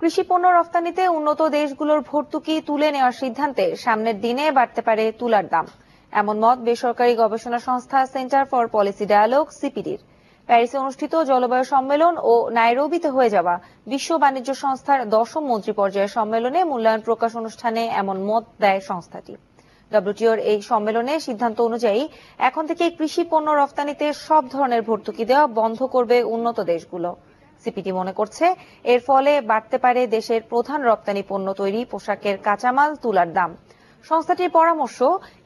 কৃষি পণ্য রফতানিতে উন্নত দেশগুলোর ভর্তুকি তুলে নেওয়ার সিদ্ধান্তে সামনের দিনে বাড়তে পারে তুলার দাম, এমন মত বেসরকারি গবেষণা সংস্থা সেন্টার ফর পলিসি ডায়ালগ সিপিডির। প্যারিসে অনুষ্ঠিত জলবায়ু সম্মেলন ও নাইরোবিতে হয়ে যাওয়া বিশ্ব বাণিজ্য সংস্থার 10ম মন্ত্রী পর্যায়ের সম্মেলনে মূল্যায়ন প্রকাশ অনুষ্ঠানে এমন মত দেয় সংস্থাটি। ডব্লিউটিওর এই সম্মেলনে সিদ্ধান্ত অনুযায়ী এখন থেকে কৃষি পণ্য রফতানিতে সব ধরনের ভর্তুকি দেওয়া বন্ধ করবে উন্নত দেশগুলো। সিপিডি মনে করছে এর ফলে বাড়তে পারে দেশের প্রধান রপ্তানি পণ্য তৈরি পোশাকের কাঁচামাল তুলার দাম। সংস্থাটির পরামর্শ,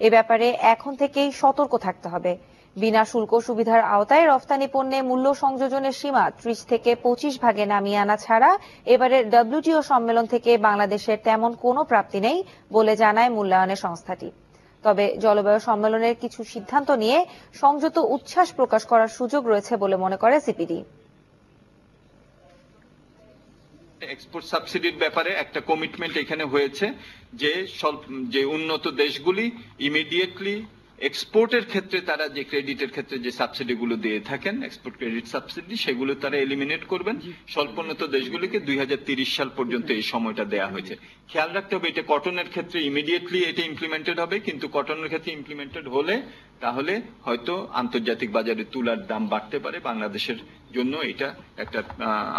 এ ব্যাপারে এখন থেকেই সতর্ক থাকতে হবে। বিনা শুল্ক সুবিধার আওতায় রফতানি পণ্যে মূল্য সংযোজনের সীমা 30 থেকে 25 ভাগে নামিয়ে আনা ছাড়া এবারের ডব্লিউটিও সম্মেলন থেকে বাংলাদেশের তেমন কোনো প্রাপ্তি নেই বলে জানায় মূল্যায়নের সংস্থাটি। তবে জলবায়ু সম্মেলনের কিছু সিদ্ধান্ত নিয়ে সংযত উচ্ছ্বাস প্রকাশ করার সুযোগ রয়েছে বলে মনে করে সিপিডি। এক্সপোর্ট সাবসিডির ব্যাপারে একটা কমিটমেন্ট এখানে হয়েছে যে উন্নত দেশগুলি ইমিডিয়েটলি এক্সপোর্টের ক্ষেত্রে তারা যে ক্রেডিটের ক্ষেত্রে যে সাবসিডিগুলো দিয়ে থাকেন, এক্সপোর্ট ক্রেডিট সাবসিডি, সেগুলো তারা এলিমিনেট করবেন। স্বল্পোন্নত দেশগুলিকে 2030 সাল পর্যন্ত এই সময়টা দেওয়া হয়েছে। খেয়াল রাখতে হবে, এটা কটনের ক্ষেত্রে ইমিডিয়েটলি এটা ইমপ্লিমেন্টেড হবে, কিন্তু কটনের ক্ষেত্রে ইমপ্লিমেন্টেড হলে তাহলে হয়তো আন্তর্জাতিক বাজারে তুলার দাম বাড়তে পারে। বাংলাদেশের জন্য এটা একটা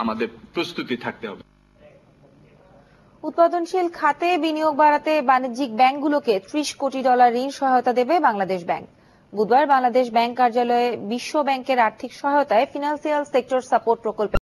আমাদের প্রস্তুতি থাকতে হবে। উৎপাদনশীল খাতে বিনিয়োগ বাড়াতে বাণিজ্যিক ব্যাংকগুলোকে $30 কোটি ঋণ সহায়তা দেবে বাংলাদেশ ব্যাংক। বুধবার বাংলাদেশ ব্যাংক কার্যালয়ে বিশ্ব ব্যাংকের আর্থিক সহায়তায় ফিনান্সিয়াল সেক্টর সাপোর্ট প্রকল্পে